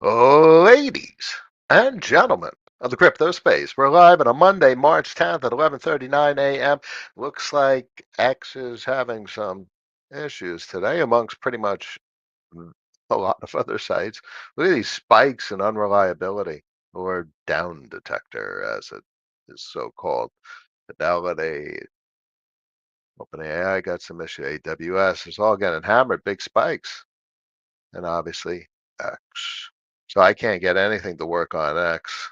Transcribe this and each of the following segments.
Ladies and gentlemen of the crypto space, we're live on a Monday, March 10th at 11:39 a.m. Looks like X is having some issues today amongst pretty much a lot of other sites. Look at these spikes in unreliability or down detector, as it is so called. Fidelity, OpenAI got some issue. AWS is all getting hammered, big spikes, and obviously X. So I can't get anything to work on X.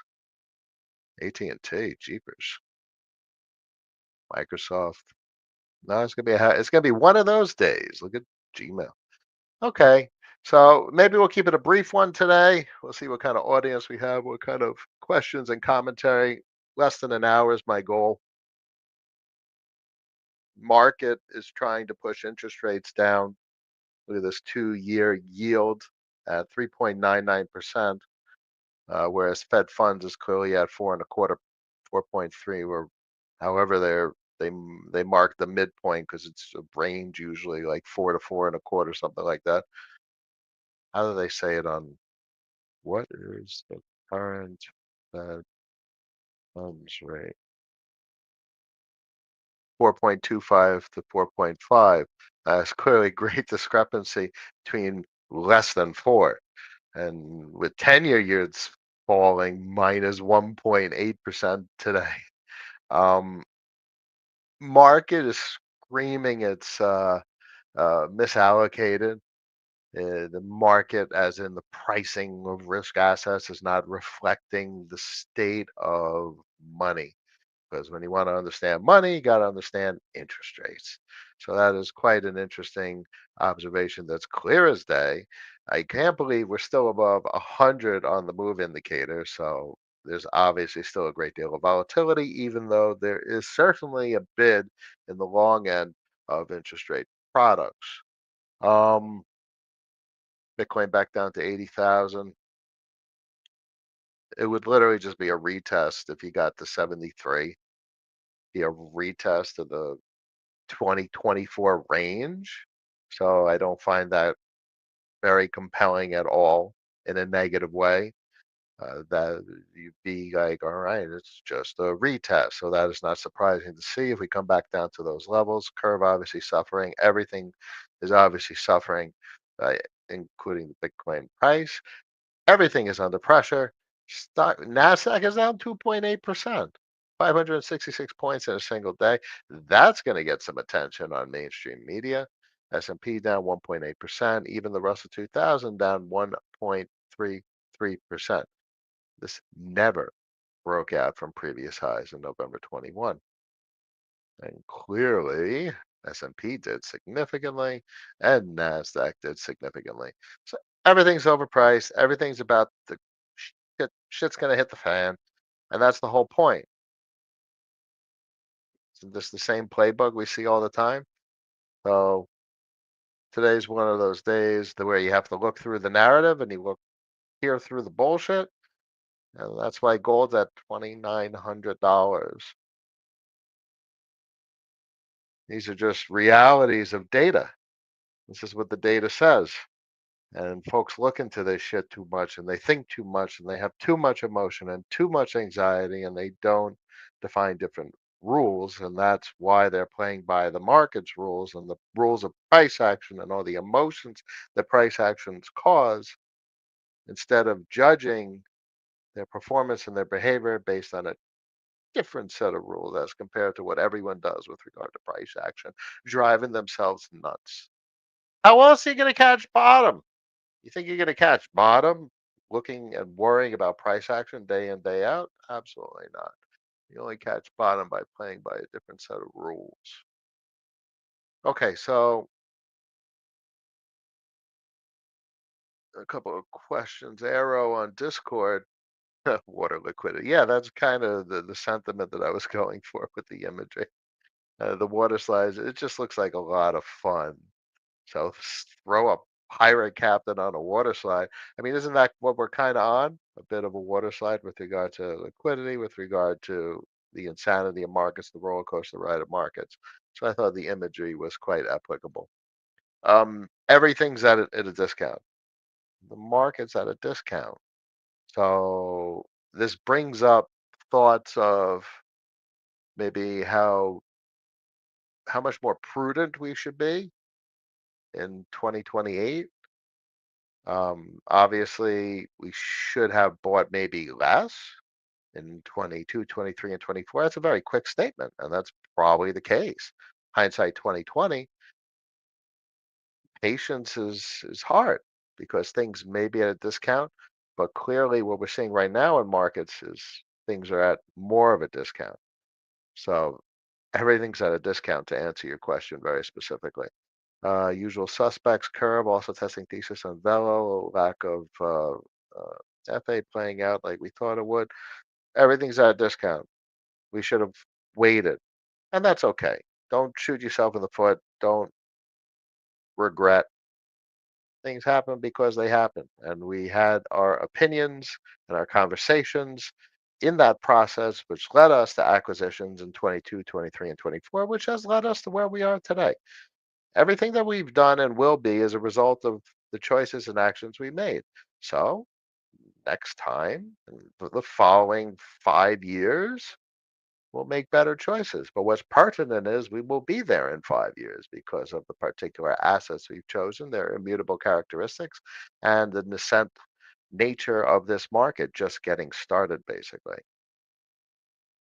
AT&T, jeepers, Microsoft. No, it's gonna be one of those days. Look at Gmail. Okay, so maybe we'll keep it a brief one today. We'll see what kind of audience we have, what kind of questions and commentary. Less than an hour is my goal. Market is trying to push interest rates down. Look at this 2-year yield at 3.99%. Whereas Fed funds is clearly at 4.25, 4.3, or however they mark the midpoint because it's a range usually like 4 to 4.25, something like that. How do they say it on what is the current Fed funds rate? 4.25 to 4.5. That's clearly great discrepancy between less than four. And with 10-year yields falling minus 1.8% today. Um, Market is screaming it's misallocated. The market, as in the pricing of risk assets, is not reflecting the state of money. Because when you want to understand money, you got to understand interest rates. So that is quite an interesting observation that's clear as day. I can't believe we're still above 100 on the move indicator. So there's obviously still a great deal of volatility, even though there is certainly a bid in the long end of interest rate products. Um, Bitcoin back down to 80,000. It would literally just be a retest if you got to 73, be a retest of the 2024 range. So I don't find that very compelling at all in a negative way. That you'd be like, all right, it's just a retest. So that is not surprising to see if we come back down to those levels. Curve obviously suffering. Everything is obviously suffering, uh, including the Bitcoin price. Everything is under pressure. Stock Nasdaq is down 2.8%, 566 points in a single day. That's going to get some attention on mainstream media. S&P down 1.8%, even the Russell 2000 down 1.33%. This never broke out from previous highs in November 21. And clearly, S&P did significantly and Nasdaq did significantly. So everything's overpriced. Everything's about the shit's going to hit the fan. And that's the whole point. Isn't this the same playbook we see all the time? So today's one of those days where you have to look through the narrative and you look here through the bullshit. And that's why gold's at $2,900. These are just realities of data. This is what the data says. And folks look into this shit too much and they think too much and they have too much emotion and too much anxiety and they don't define different rules. And that's why they're playing by the market's rules and the rules of price action and all the emotions that price actions cause instead of judging their performance and their behavior based on a different set of rules as compared to what everyone does with regard to price action, driving themselves nuts. How else are you going to catch bottom? You think you're going to catch bottom looking and worrying about price action day in, day out? Absolutely not. You only catch bottom by playing by a different set of rules. Okay, so a couple of questions. Arrow on Discord, water liquidity. Yeah, that's kind of the sentiment that I was going for with the imagery. The water slides, it just looks like a lot of fun. So throw a pirate captain on a water slide. I mean, isn't that what we're kind of on? A bit of a water slide with regard to liquidity, with regard to the insanity of markets, the roller coaster ride of markets. So I thought the imagery was quite applicable. Everything's at a discount. The market's at a discount. So this brings up thoughts of maybe how much more prudent we should be in 2028. Obviously, we should have bought maybe less in 22, 23, and 24. That's a very quick statement, and that's probably the case. Hindsight 2020, patience is hard because things may be at a discount, but clearly what we're seeing right now in markets is things are at more of a discount. So everything's at a discount to answer your question very specifically. Usual suspects curve also testing thesis on Velo, lack of FA playing out like we thought it would. Everything's at a discount. We should have waited, and that's okay. Don't shoot yourself in the foot. Don't regret. Things happen because they happen, and we had our opinions and our conversations in that process, which led us to acquisitions in 22, 23, and 24, which has led us to where we are today. Everything that we've done and will be is a result of the choices and actions we made. So, next time, for the following 5 years, we'll make better choices. But what's pertinent is we will be there in 5 years because of the particular assets we've chosen, their immutable characteristics, and the nascent nature of this market just getting started, basically.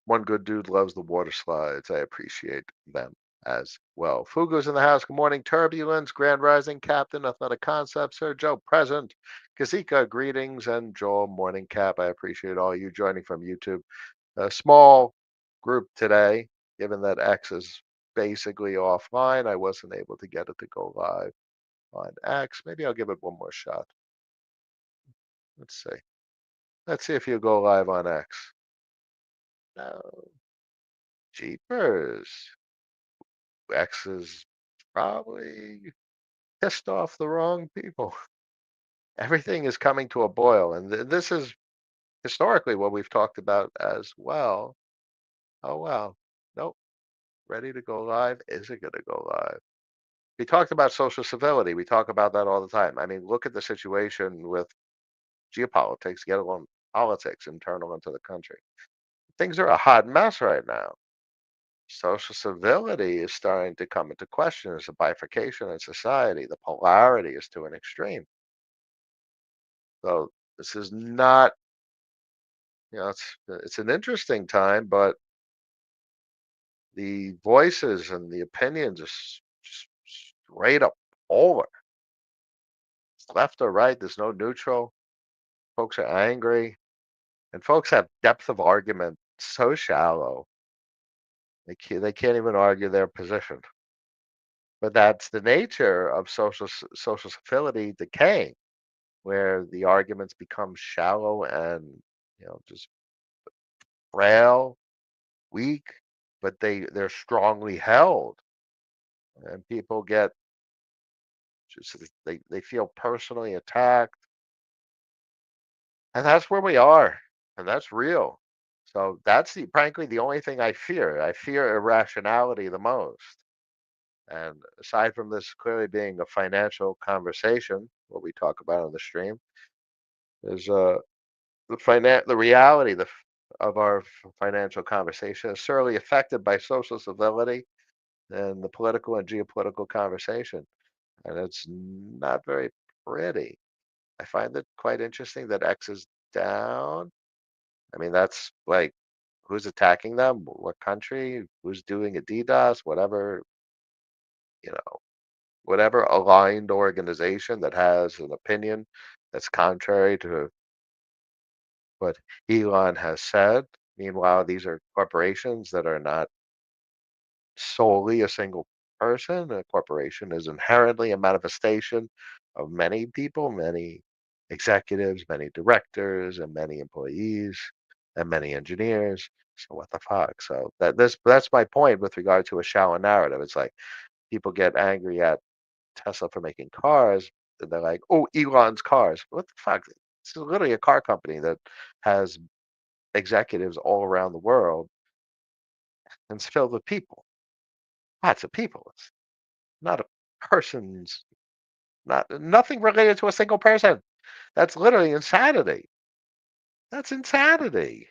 One good dude loves the water slides. I appreciate them as well. Fugu's in the house. Good morning. Turbulence, Grand Rising, Captain, Athletic Concepts, Sir Joe present. Kazika, greetings, and Joel, morning cap. I appreciate all you joining from YouTube. A small group today, given that X is basically offline. I wasn't able to get it to go live on X. Maybe I'll give it one more shot. Let's see. Let's see if you go live on X. No. Jeepers. X is probably pissed off the wrong people. Everything is coming to a boil. And this is historically what we've talked about as well. Oh, wow. Nope. Ready to go live? Is it going to go live? We talked about social civility. We talk about that all the time. I mean, look at the situation with geopolitics, get along politics internal into the country. Things are a hot mess right now. Social civility is starting to come into question. There's a bifurcation in society. The polarity is to an extreme. So this is not, it's an interesting time, but the voices and the opinions are just straight up over. It's left or right. There's no neutral. Folks are angry, and folks have depth of argument so shallow they can't even argue their position. But that's the nature of social civility decaying, where the arguments become shallow and just frail, weak, but they're strongly held, and people get just they feel personally attacked, and that's where we are, and that's real. So that's frankly the only thing I fear. I fear irrationality the most. And aside from this clearly being a financial conversation, what we talk about on the stream, is the reality of our financial conversation is sorely affected by social civility and the political and geopolitical conversation, and it's not very pretty. I find it quite interesting that X is down. I mean, that's like who's attacking them, what country, who's doing a DDoS, whatever, you know, whatever aligned organization that has an opinion that's contrary to what Elon has said. Meanwhile, these are corporations that are not solely a single person. A corporation is inherently a manifestation of many people, many executives, many directors, and many employees, and many engineers. So what the fuck? So that's my point with regard to a shallow narrative. It's like people get angry at Tesla for making cars, and they're like, "Oh, Elon's cars." What the fuck? This is literally a car company that has executives all around the world and it's filled with people. Lots of people. It's not a person's not nothing related to a single person. That's literally insanity. That's insanity.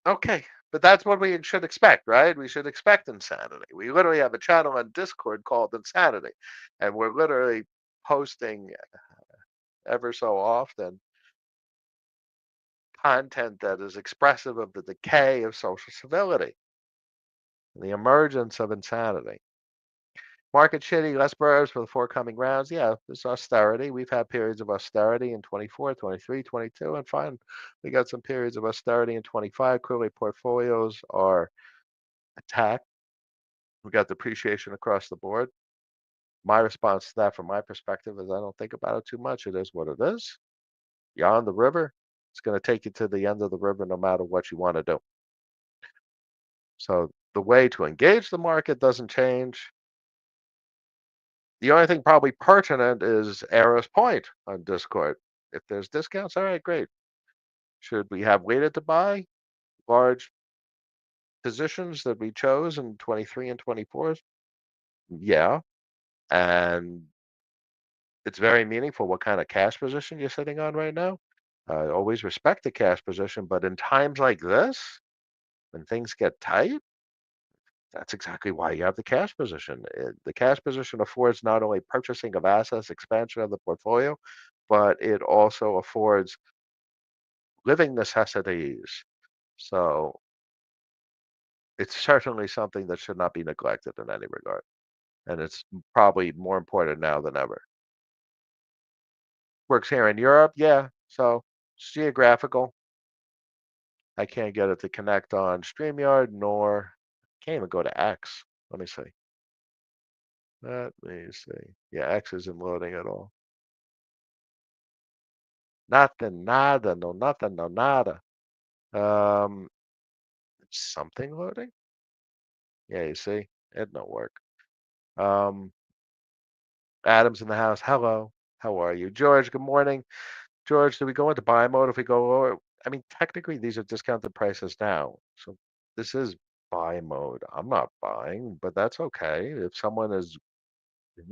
Okay, but that's what we should expect, right? We should expect insanity. We literally have a channel on Discord called Insanity, and we're literally posting ever so often content that is expressive of the decay of social civility and the emergence of insanity. Market shitty, less burrs for the forthcoming rounds. Yeah, this austerity. We've had periods of austerity in 24, 23, 22, and fine. We got some periods of austerity in 25. Clearly, portfolios are attacked. We got depreciation across the board. My response to that, from my perspective, is I don't think about it too much. It is what it is. You're on the river. It's going to take you to the end of the river no matter what you want to do. So the way to engage the market doesn't change. The only thing probably pertinent is Arrow's point on Discord. If there's discounts, all right, great. Should we have waited to buy large positions that we chose in 23 and 24? Yeah. And it's very meaningful what kind of cash position you're sitting on right now. Always respect the cash position, but in times like this, when things get tight, that's exactly why you have the cash position. The cash position affords not only purchasing of assets, expansion of the portfolio, but it also affords living necessities. So it's certainly something that should not be neglected in any regard. And it's probably more important now than ever. Works here in Europe, yeah. So it's geographical. I can't get it to connect on StreamYard, nor can't even go to X. Let me see. Let me see. Yeah, X isn't loading at all. Nothing, nada, no nothing, no nada. Um, something loading? Yeah, you see, it don't work. Um, Adam's in the house. Hello, how are you, George? Good morning, George. Do we go into buy mode if we go lower? I mean, technically, these are discounted prices now, so this is buy mode. I'm not buying, but that's okay. If someone is,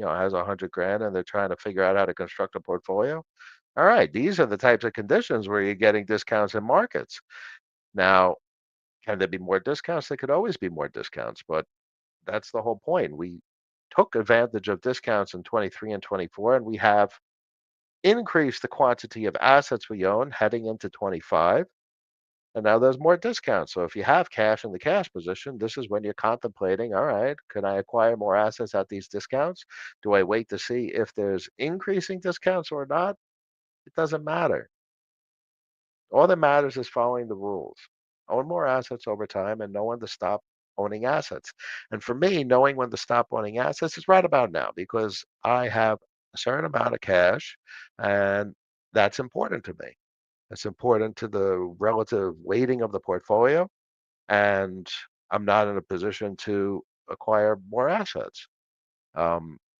has 100 grand and they're trying to figure out how to construct a portfolio, all right, these are the types of conditions where you're getting discounts in markets. Now, can there be more discounts? There could always be more discounts, but that's the whole point. We took advantage of discounts in 23 and 24, and we have increased the quantity of assets we own heading into 25. And now there's more discounts. So if you have cash in the cash position, this is when you're contemplating, all right, can I acquire more assets at these discounts? Do I wait to see if there's increasing discounts or not? It doesn't matter. All that matters is following the rules. Own more assets over time and know when to stop owning assets. And for me, knowing when to stop owning assets is right about now because I have a certain amount of cash and that's important to me. It's important to the relative weighting of the portfolio. And I'm not in a position to acquire more assets.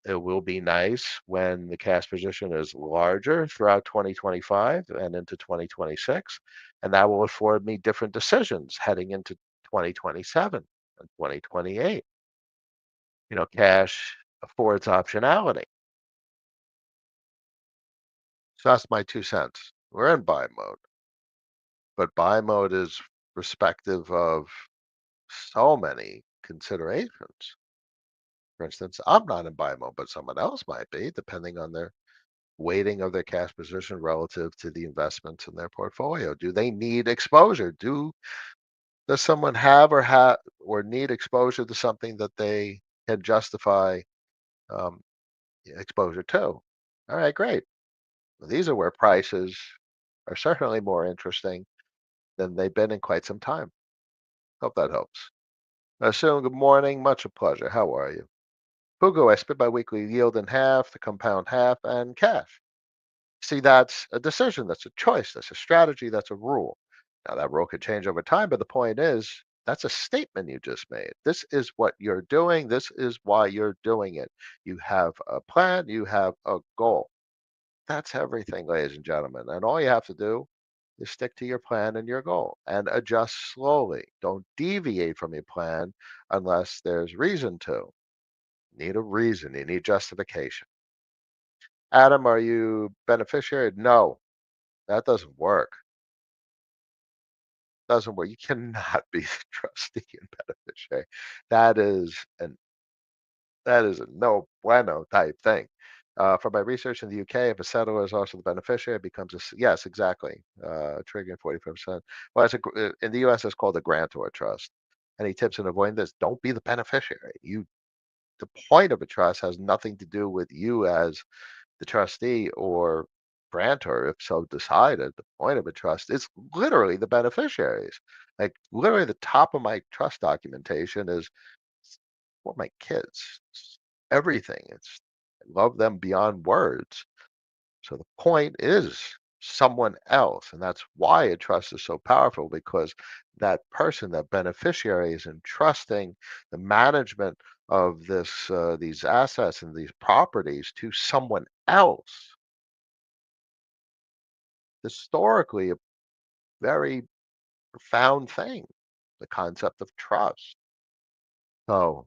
It will be nice when the cash position is larger throughout 2025 and into 2026, and that will afford me different decisions heading into 2027 and 2028. Cash affords optionality. So that's my 2 cents. We're in buy mode, but buy mode is respective of so many considerations. For instance, I'm not in buy mode, but someone else might be, depending on their weighting of their cash position relative to the investments in their portfolio. Do they need exposure? Does someone have or need exposure to something that they can justify um, exposure to? All right, great. Well, these are where prices are certainly more interesting than they've been in quite some time. Hope that helps. Soon, good morning. Much a pleasure. How are you? Hugo, I split my weekly yield in half, the compound half, and cash. See, that's a decision, that's a choice, that's a strategy, that's a rule. Now, that rule could change over time, but the point is, that's a statement you just made. This is what you're doing. This is why you're doing it. You have a plan, you have a goal. That's everything, ladies and gentlemen. And all you have to do is stick to your plan and your goal and adjust slowly. Don't deviate from your plan unless there's reason to. You need a reason, you need justification. Adam, are you beneficiary? No, that doesn't work. Doesn't work. You cannot be the trustee and beneficiary. That is an that is a no bueno type thing. From my research in the UK, if a settler is also the beneficiary, it becomes yes, exactly, triggering 45%. Well, in the US, it's called a grantor trust. Any tips in avoiding this? Don't be the beneficiary. The point of a trust has nothing to do with you as the trustee or grantor, if so decided. The point of a trust is literally the beneficiaries. Like literally, the top of my trust documentation is for my kids. It's everything. It's I love them beyond words. So the point is someone else, and that's why a trust is so powerful because that person, that beneficiary, is entrusting the management of these assets and these properties to someone else. Historically, a very profound thing, the concept of trust. So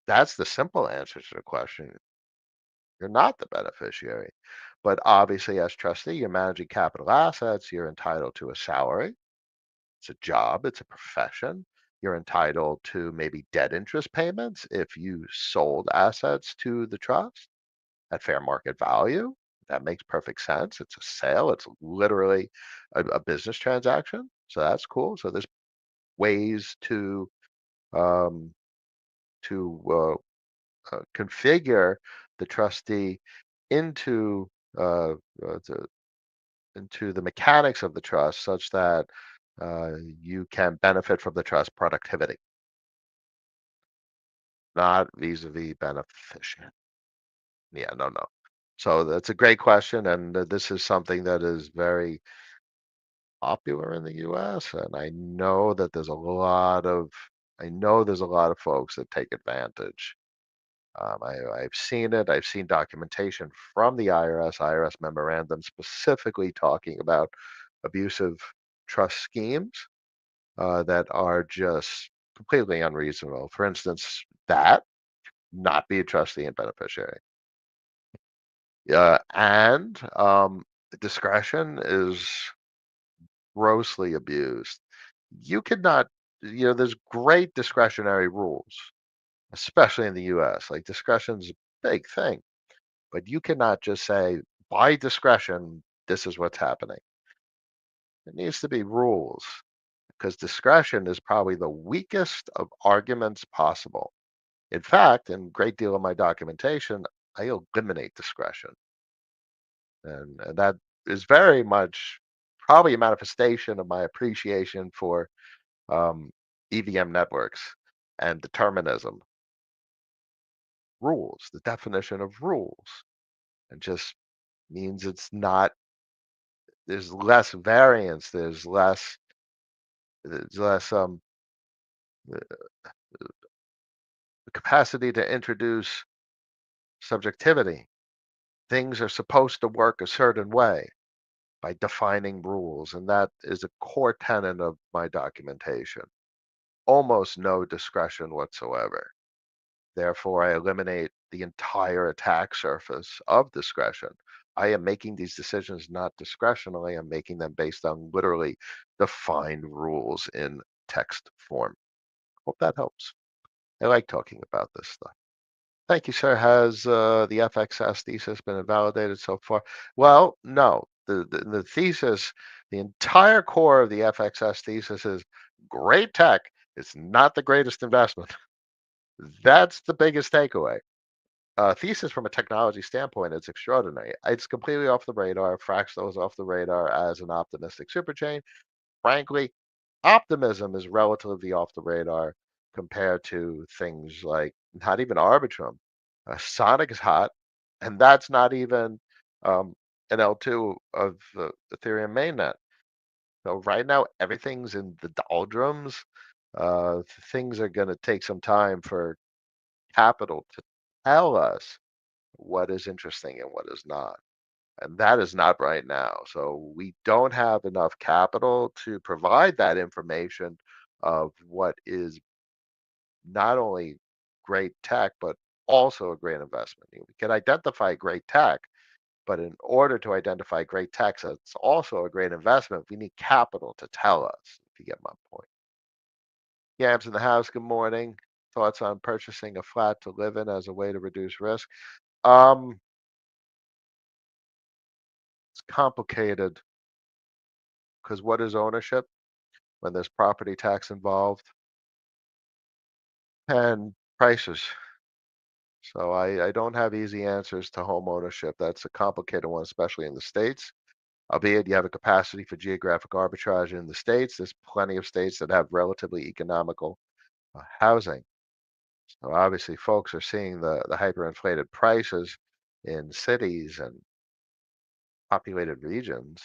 that's the simple answer to the question. You're not the beneficiary. But obviously, as trustee, you're managing capital assets. You're entitled to a salary. It's a job, it's a profession. You're entitled to maybe debt interest payments if you sold assets to the trust at fair market value. That makes perfect sense. It's a sale, it's literally a business transaction. So that's cool. So there's ways um, to configure the trustee into uh, the into the mechanics of the trust such that you can benefit from the trust productivity, not vis-a-vis beneficent. Yeah, no, no. So that's a great question, and this is something that is very popular in the U.S. And I know there's a lot of folks that take advantage. I've seen it. I've seen documentation from the IRS memorandum specifically talking about abusive trust schemes that are just completely unreasonable. For instance, that not be a trustee and beneficiary. And discretion is grossly abused. You could not, there's great discretionary rules, especially in the US. Like discretion's a big thing, but you cannot just say, by discretion, this is what's happening. It needs to be rules because discretion is probably the weakest of arguments possible. In fact, in a great deal of my documentation, I eliminate discretion. And that is very much probably a manifestation of my appreciation for EVM networks and determinism, rules, the definition of rules, and just means there's less variance, there's less capacity to introduce subjectivity. Things are supposed to work a certain way by defining rules, and that is a core tenet of my documentation. Almost no discretion whatsoever. Therefore, I eliminate the entire attack surface of discretion. I am making these decisions not discretionally, I'm making them based on literally defined rules in text form. Hope that helps. I like talking about this stuff. Thank you, sir. Has the FXS thesis been invalidated so far? Well, no. The thesis, the entire core of the FXS thesis is great tech. It's not the greatest investment. That's the biggest takeaway. Thesis from a technology standpoint is extraordinary. It's completely off the radar. Fractal is off the radar as an optimistic superchain. Frankly, optimism is relatively off the radar compared to things like not even Arbitrum. Sonic is hot, and that's not even um, an L2 of Ethereum mainnet. So right now, everything's in the doldrums. Uh, Things are going to take some time for capital to tell us what is interesting and what is not. And that is not right now. So we don't have enough capital to provide that information of what is not only great tech, but also a great investment. We can identify great tech, But in order to identify great tech that's also a great investment, we need capital to tell us, if you get my point. Yams in the house, good morning. Thoughts on purchasing a flat to live in as a way to reduce risk? Um, it's complicated because what is ownership when there's property tax involved and prices? So I don't have easy answers to home ownership. That's a complicated one, especially in the States. Albeit you have a capacity for geographic arbitrage in the States, there's plenty of states that have relatively economical housing. So obviously, folks are seeing the hyperinflated prices in cities and populated regions.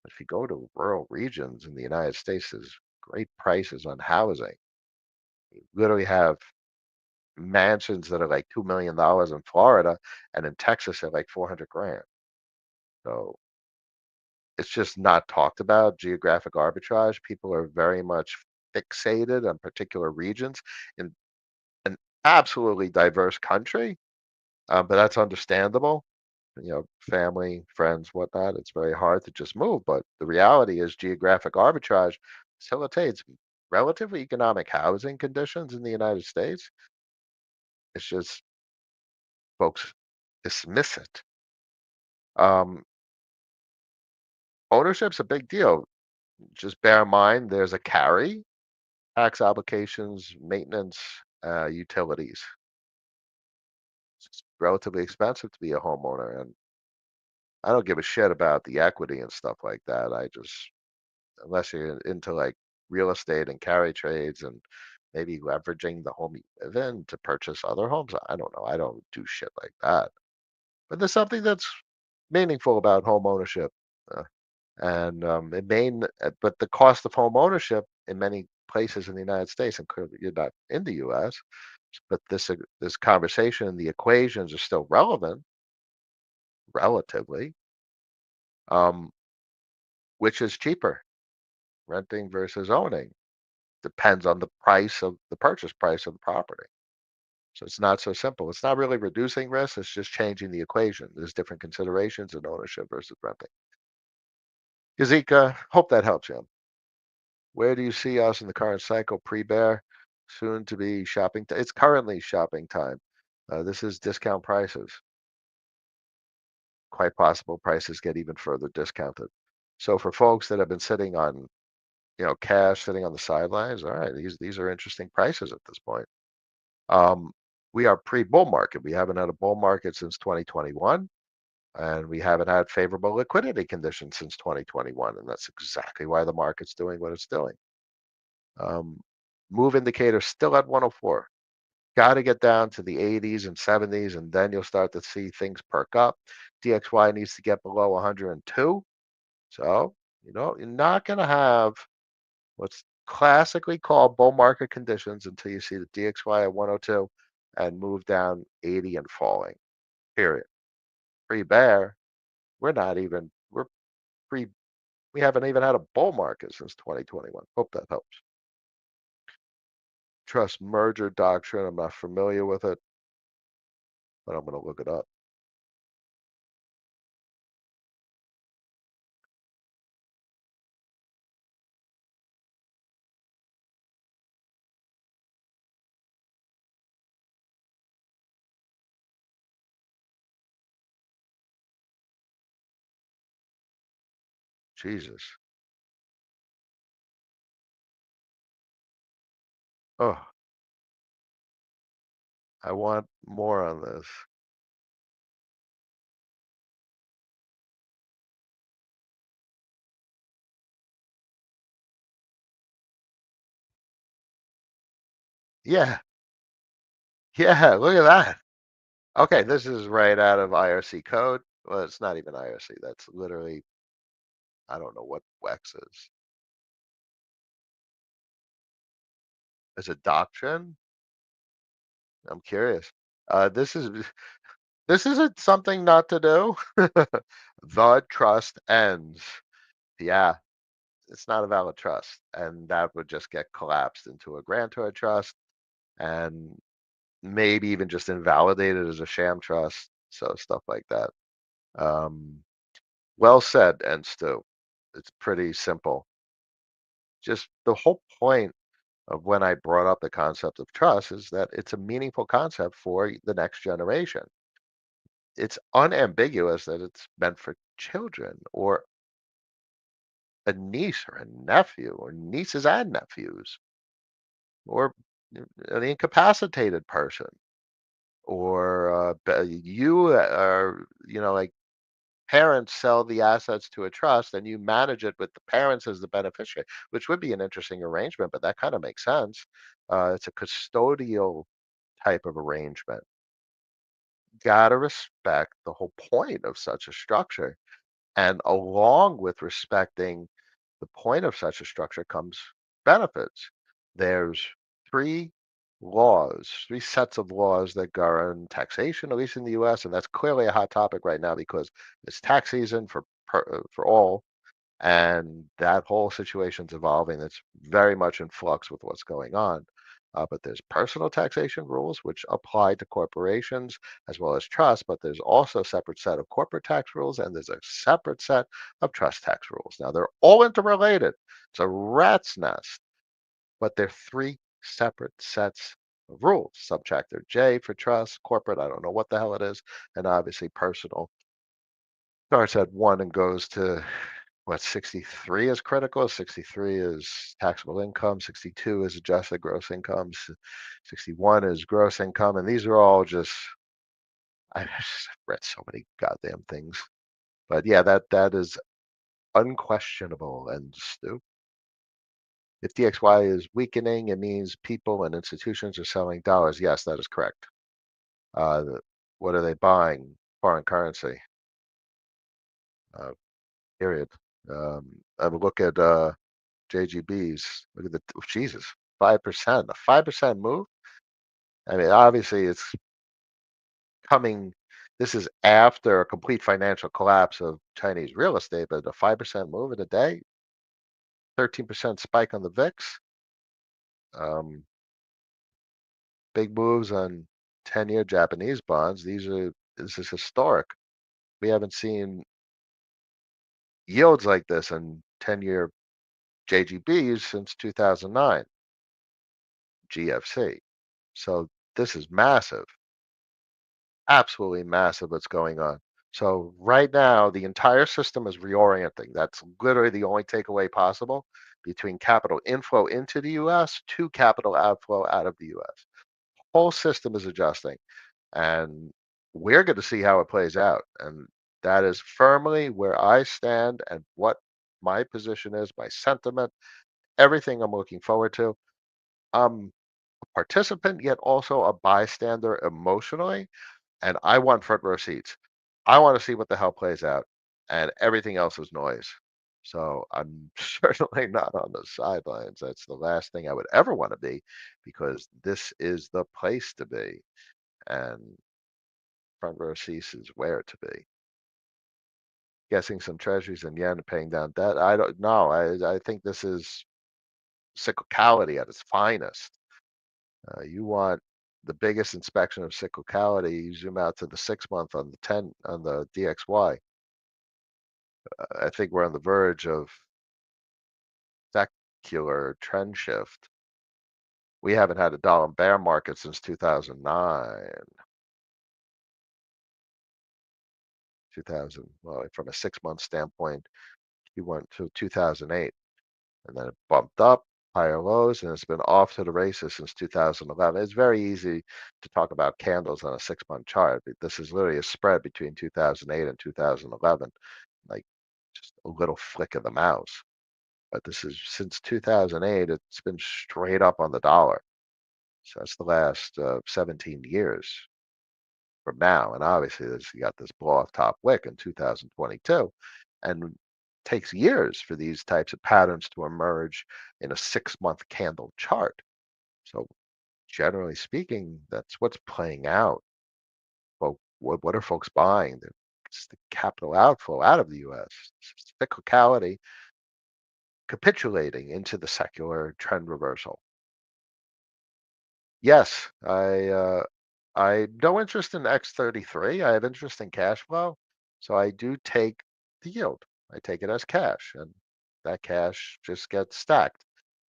If you go to rural regions in the United States, there's great prices on housing. You literally have mansions that are like $2 million in Florida, and in Texas they're like 400 grand. So it's just not talked about. Geographic arbitrage. People are very much fixated on particular regions in an absolutely diverse country, but that's understandable. Family, friends, whatnot. It's very hard to just move. But the reality is, geographic arbitrage facilitates relatively economic housing conditions in the United States. It's just folks dismiss it. Um, Ownership's a big deal. Just bear in mind there's a carry, tax obligations, maintenance, utilities. It's relatively expensive to be a homeowner, and I don't give a shit about the equity and stuff like that. I just, unless you're into like real estate and carry trades and maybe leveraging the home you live in to purchase other homes. I don't know. I don't do shit like that. But there's something that's meaningful about home ownership. Uh, and but the cost of home ownership in many places in the United States, and clearly you're not in the U.S., but this conversation, the equations are still relevant, relatively. Um, which is cheaper, renting versus owning? Depends on the price of the purchase price of the property. So it's not so simple. It's not really reducing risk. It's just changing the equation. There's different considerations in ownership versus renting. Yazika, hope that helps you. Where do you see us in the current cycle? Pre-bear, soon to be shopping. It's currently shopping time. This is discount prices. Quite possible prices get even further discounted. So for folks that have been sitting on, cash, sitting on the sidelines, all right, these are interesting prices at this point. Um, we are pre-bull market. We haven't had a bull market since 2021, and we haven't had favorable liquidity conditions since 2021, and that's exactly why the market's doing what it's doing. Um, Move indicator still at 104. Got to get down to the 80s and 70s, and then you'll start to see things perk up. DXY needs to get below 102. So, you're not going to have what's classically called bull market conditions until you see the DXY at 102 and move down 80 and falling. Period. Pre-bear, we're pre, we haven't even had a bull market since 2021. Hope that helps. Trust merger doctrine. I'm not familiar with it, but I'm going to look it up. Jesus. Oh, I want more on this. Yeah. Yeah. Look at that. Okay. This is right out of IRC code. Well, it's not even IRC. That's literally, I don't know what WEX is. It's a doctrine. I'm curious. This is this isn't something not to do. The trust ends. Yeah, it's not a valid trust, and that would just get collapsed into a grantor trust, and maybe even just invalidated as a sham trust. So stuff like that. Um, well said, and Stu. It's pretty simple. Just the whole point of when I brought up the concept of trust is that it's a meaningful concept for the next generation. It's unambiguous that it's meant for children or a niece or a nephew or nieces and nephews or an incapacitated person or you are, like parents sell the assets to a trust and you manage it with the parents as the beneficiary, which would be an interesting arrangement, but that kind of makes sense. It's a custodial type of arrangement. Got to respect the whole point of such a structure. And along with respecting the point of such a structure comes benefits. There's three three sets of laws that govern taxation, at least in the US. And that's clearly a hot topic right now because it's tax season for all, and that whole situation's evolving. It's very much in flux with what's going on. But there's personal taxation rules which apply to corporations as well as trusts, but there's also a separate set of corporate tax rules and there's a separate set of trust tax rules. Now they're all interrelated. It's a rat's nest, but they're three separate sets of rules. Subchapter J for trust, corporate, I don't know what the hell it is, and obviously personal starts at one and goes to what 63 is critical. 63 is taxable income. 62 is adjusted gross income. 61 is gross income. And these are all just, I've just read so many goddamn things. But yeah, that is unquestionable. And Stu, if DXY is weakening, it means people and institutions are selling dollars. Yes, that is correct. What are they buying? Foreign currency. Uh, period. I would look at JGBs. Look at Jesus, 5%. A 5% move. I mean, obviously, it's coming. This is after a complete financial collapse of Chinese real estate, but a 5% move in a day, 13% spike on the VIX, um, big moves on 10-year Japanese bonds. This is historic. We haven't seen yields like this in 10-year JGBs since 2009 GFC. So this is massive. Absolutely massive what's going on. So right now, the entire system is reorienting. That's literally the only takeaway possible between capital inflow into the US to capital outflow out of the US. Whole system is adjusting, and we're going to see how it plays out. And that is firmly where I stand and what my position is, my sentiment, everything I'm looking forward to. I'm a participant, yet also a bystander emotionally, and I want front row seats. I want to see what the hell plays out, and everything else is noise. So I'm certainly not on the sidelines. That's the last thing I would ever want to be, because this is the place to be, and front row seats is where to be. Guessing some treasuries and yen and paying down debt. I don't know. I think this is cyclicality at its finest. You want the biggest inspection of cyclicality. You zoom out to the 6 month on the 10 on the DXY. I think we're on the verge of secular trend shift. We haven't had a dollar bear market since 2009, 2000. Well, from a 6 month standpoint, you went to 2008, and then it bumped up higher lows, and it's been off to the races since 2011. It's very easy to talk about candles on a 6 month chart. This is literally a spread between 2008 and 2011, like just a little flick of the mouse. But this is since 2008, it's been straight up on the dollar. So that's the last 17 years from now. And obviously, you got this blow off top wick in 2022. And takes years for these types of patterns to emerge in a 6 month candle chart. So, generally speaking, that's what's playing out. Well, what are folks buying? It's the capital outflow out of the US, cyclicality capitulating into the secular trend reversal. Yes, I no interest in X33. I have interest in cash flow. So I do take the yield. I take it as cash, and that cash just gets stacked.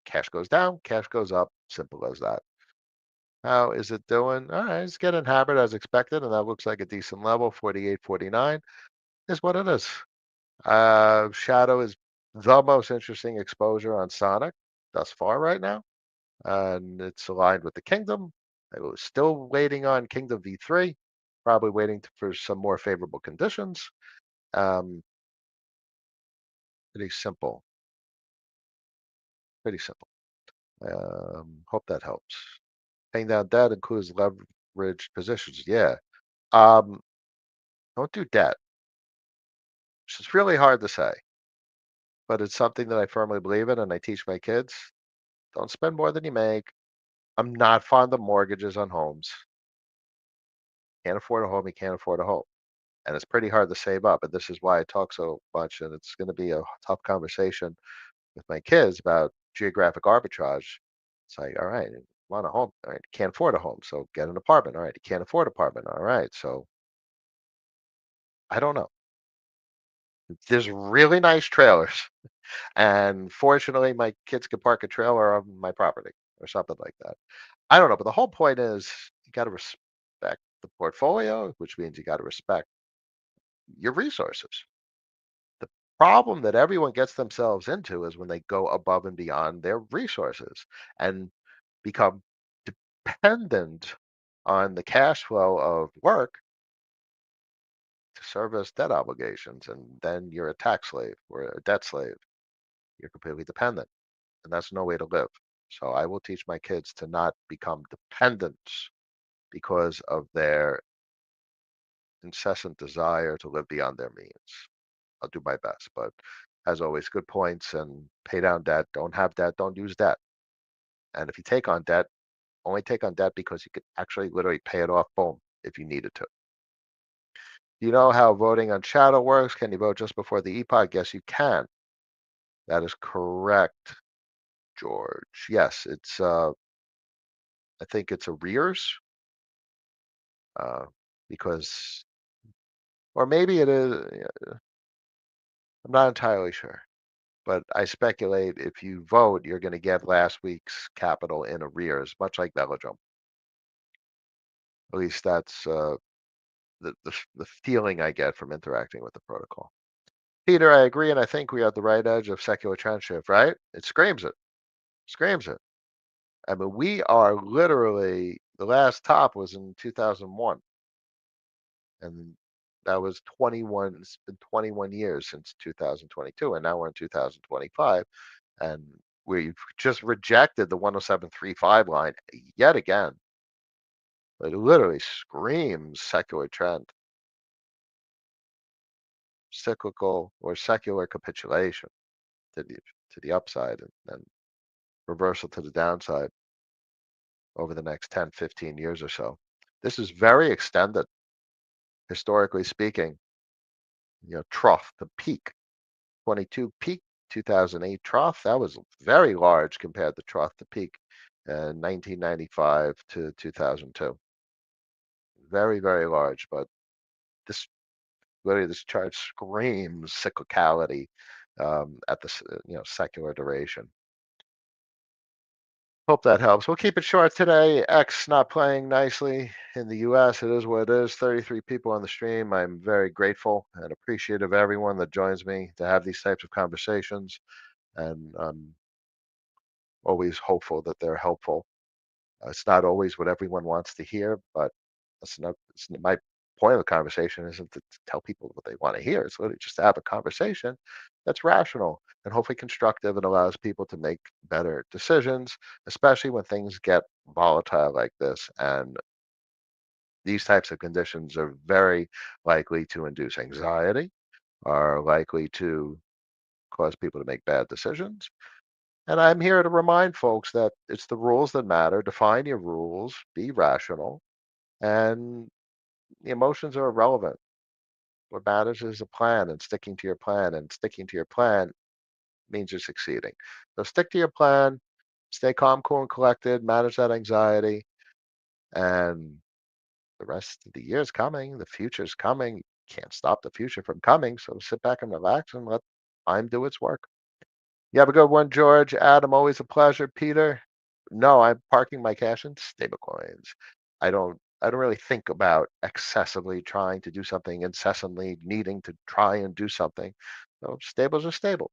Cash goes down, cash goes up. Simple as that. How is it doing? All right, it's getting hammered as expected, and that looks like a decent level. 48, 49 is what it is. Shadow is the most interesting exposure on Sonic thus far right now, and it's aligned with the Kingdom. I was still waiting on Kingdom V3, probably waiting for some more favorable conditions. Um, Pretty simple, pretty simple. Hope that helps. Paying down debt includes leveraged positions. Yeah. Um, don't do debt. It's really hard to say, but it's something that I firmly believe in, and I teach my kids. Don't spend more than you make. I'm not fond of mortgages on homes. Can't afford a home, you can't afford a home. And it's pretty hard to save up. And this is why I talk so much. And it's going to be a tough conversation with my kids about geographic arbitrage. It's like, all right, you want a home. All right, you can't afford a home. So get an apartment. All right, you can't afford an apartment. All right. So I don't know. There's really nice trailers. And fortunately, my kids can park a trailer on my property or something like that. I don't know. But the whole point is you got to respect the portfolio, which means you got to respect your resources. The problem that everyone gets themselves into is when they go above and beyond their resources and become dependent on the cash flow of work to service debt obligations. And then you're a tax slave or a debt slave. You're completely dependent. And that's no way to live. So I will teach my kids to not become dependents because of their incessant desire to live beyond their means. I'll do my best. But as always, good points and pay down debt. Don't have debt. Don't use debt. And if you take on debt, only take on debt because you could actually literally pay it off, boom, if you needed to. You know how voting on shadow works? Can you vote just before the epoch? Yes, you can. That is correct, George. Yes, it's I think it's arrears, uh, because or maybe it is, yeah, I'm not entirely sure. But I speculate if you vote, you're going to get last week's capital in arrears, much like Belgium. At least that's the feeling I get from interacting with the protocol. Peter, I agree, and I think we are at the right edge of secular trend shift, right? It screams it, screams it. I mean, we are literally the last top was in 2001, and that was 21. It's been 21 years since 2022, and now we're in 2025, and we've just rejected the 107.35 line yet again. It literally screams secular trend, cyclical or secular capitulation to the upside, and then reversal to the downside over the next 10, 15 years or so. This is very extended, historically speaking. Trough to peak, 22 peak, 2008 trough. That was very large compared to trough to peak in 1995 to 2002. Very, very large. But this literally this chart screams cyclicality at the secular duration. Hope that helps. We'll keep it short today. X not playing nicely in the US. It is what it is. 33 people on the stream. I'm very grateful and appreciative of everyone that joins me to have these types of conversations. And I'm always hopeful that they're helpful. It's not always what everyone wants to hear, but my point of the conversation isn't to tell people what they want to hear. It's literally just to have a conversation that's rational and hopefully constructive and allows people to make better decisions, especially when things get volatile like this. And these types of conditions are very likely to induce anxiety, are likely to cause people to make bad decisions. And I'm here to remind folks that it's the rules that matter. Define your rules, be rational, and the emotions are irrelevant. What matters is a plan and sticking to your plan, and sticking to your plan means you're succeeding. So stick to your plan, stay calm, cool, and collected, manage that anxiety, and the rest of the year is coming, the future is coming. can't stop the future from coming. So sit back and relax and let time do its work. You have a good one, George. Adam, always a pleasure. Peter, no, I'm parking my cash in stablecoins. I don't really think about excessively trying to do something, incessantly needing to try and do something. So stables are stables,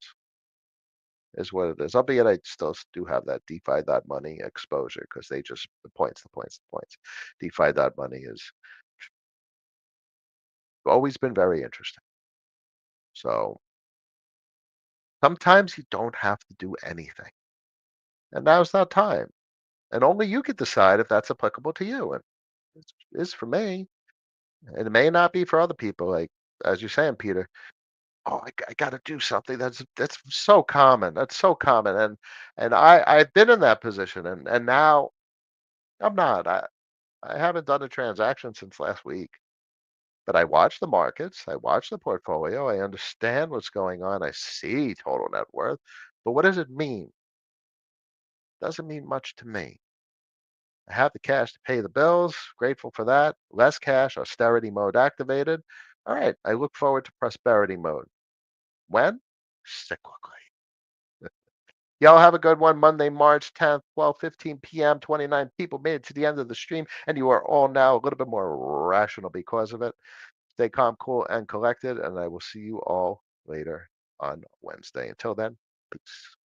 is what it is. Albeit I still do have that DeFi money exposure because they just the points. DeFi money has always been very interesting. So sometimes you don't have to do anything. And now's that time. And only you could decide if that's applicable to you. And it is for me. And it may not be for other people. Like as you're saying, Peter, oh, I got to do something. That's so common. That's so common. And I've been in that position, and now I'm not. I haven't done a transaction since last week. But I watch the markets. I watch the portfolio. I understand what's going on. I see total net worth. But what does it mean? Doesn't mean much to me. I have the cash to pay the bills. Grateful for that. Less cash, austerity mode activated. All right. I look forward to prosperity mode. When? Cyclically. Y'all have a good one. Monday, March 10th, 12:15 p.m. 29 people made it to the end of the stream, and you are all now a little bit more rational because of it. Stay calm, cool, and collected, and I will see you all later on Wednesday. Until then, peace.